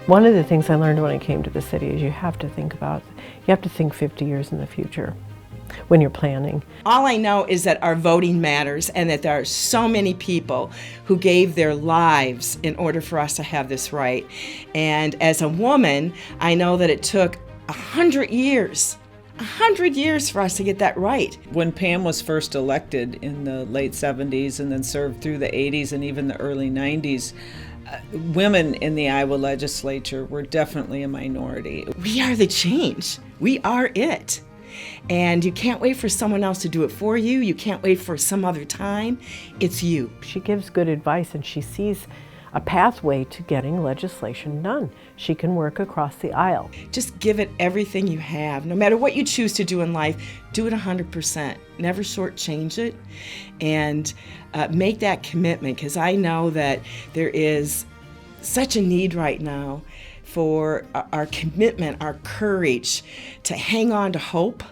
One of the things I learned when I came to the city is you have to think 50 years in the future when you're planning. All I know is that our voting matters and that there are so many people who gave their lives in order for us to have this right. And as a woman, I know that it took 100 years for us to get that right. When Pam was first elected in the late 70s and then served through the 80s and even the early 90s, women in the Iowa legislature were definitely a minority. We are the change. We are it. And you can't wait for someone else to do it for you. You can't wait for some other time. It's you. She gives good advice and she sees a pathway to getting legislation done. She can work across the aisle. Just give it everything you have. No matter what you choose to do in life, do it 100%. Never shortchange it, and make that commitment, because I know that there is such a need right now for our commitment, our courage to hang on to hope,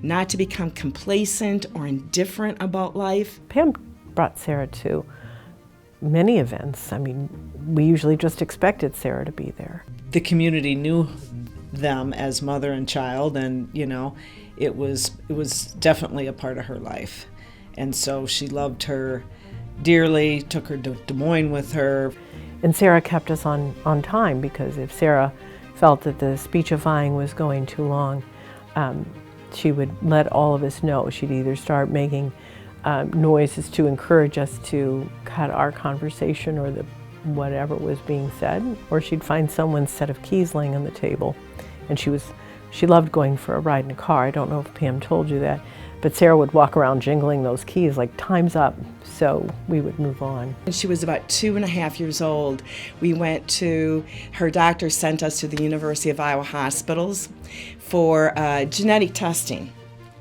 not to become complacent or indifferent about life. Pam brought Sarah to many events. I mean, we usually just expected Sarah to be there. The community knew them as mother and child, and it was definitely a part of her life. And so she loved her dearly, took her to Des Moines with her. And Sarah kept us on time, because if Sarah felt that the speechifying was going too long, she would let all of us know. She'd either start making noises to encourage us to cut our conversation or whatever was being said, or she'd find someone's set of keys laying on the table. And she loved going for a ride in a car. I don't know if Pam told you that, but Sarah would walk around jingling those keys like, time's up, so we would move on. When she was about 2.5 years old, her doctor sent us to the University of Iowa hospitals for genetic testing,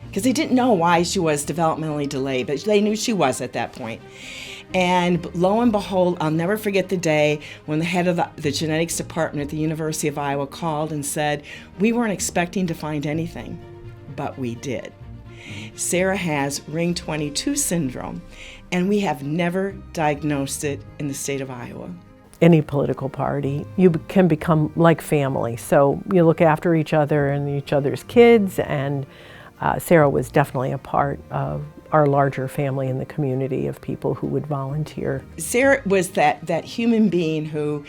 because they didn't know why she was developmentally delayed, but they knew she was at that point. And lo and behold, I'll never forget the day when the head of the genetics department at the University of Iowa called and said, "We weren't expecting to find anything, but we did. Sarah has ring 22 syndrome, and we have never diagnosed it in the state of Iowa." Any political party, you can become like family. So you look after each other and each other's kids, and Sarah was definitely a part of our larger family in the community of people who would volunteer. Sarah was that human being who,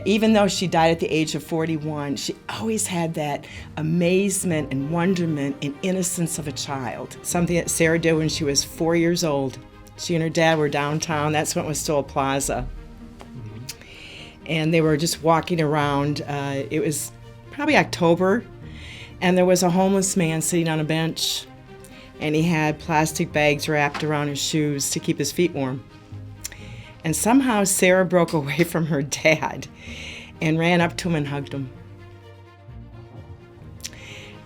even though she died at the age of 41, she always had that amazement and wonderment and innocence of a child. Something that Sarah did when she was 4 years old. She and her dad were downtown. That's when it was still a plaza. And they were just walking around. It was probably October, and there was a homeless man sitting on a bench, and he had plastic bags wrapped around his shoes to keep his feet warm. And somehow Sarah broke away from her dad and ran up to him and hugged him.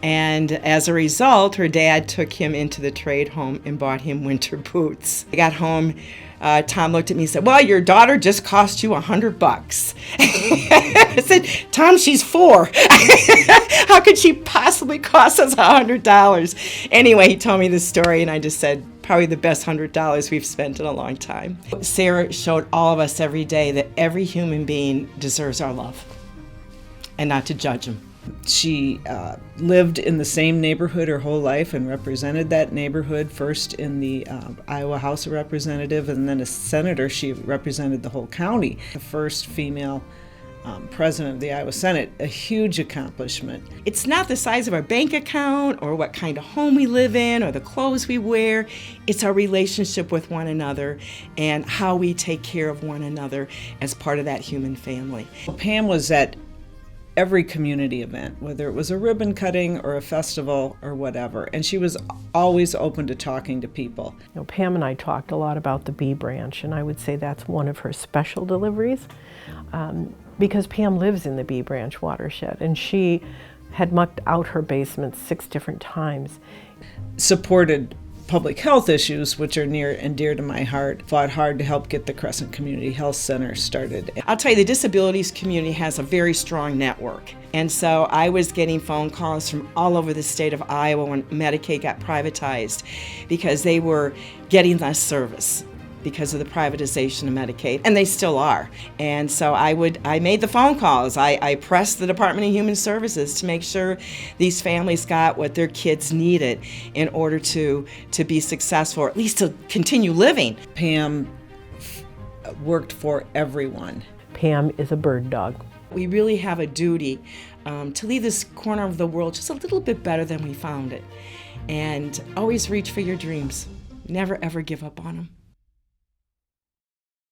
And as a result, her dad took him into the trade home and bought him winter boots. I got home, Tom looked at me and said, "Well, your daughter just cost you $100. I said, "Tom, she's 4. How could she possibly cost us $100? Anyway, he told me this story, and I just said, probably the best $100 we've spent in a long time. Sarah showed all of us every day that every human being deserves our love, and not to judge them. She lived in the same neighborhood her whole life and represented that neighborhood, first in the Iowa House of Representatives, and then as senator she represented the whole county. The first female president of the Iowa Senate, a huge accomplishment. It's not the size of our bank account or what kind of home we live in or the clothes we wear. It's our relationship with one another and how we take care of one another as part of that human family. Pam was at every community event, whether it was a ribbon cutting or a festival or whatever, and she was always open to talking to people. You know, Pam and I talked a lot about the Bee Branch, and I would say that's one of her special deliveries, because Pam lives in the Bee Branch watershed, and she had mucked out her basement 6 different times. Supported public health issues, which are near and dear to my heart, fought hard to help get the Crescent Community Health Center started. I'll tell you, the disabilities community has a very strong network. And so I was getting phone calls from all over the state of Iowa when Medicaid got privatized, because they were getting less service. because of the privatization of Medicaid, and they still are. And so I made the phone calls. I pressed the Department of Human Services to make sure these families got what their kids needed in order to be successful, or at least to continue living. Pam worked for everyone. Pam is a bird dog. We really have a duty to leave this corner of the world just a little bit better than we found it. And always reach for your dreams. Never, ever give up on them.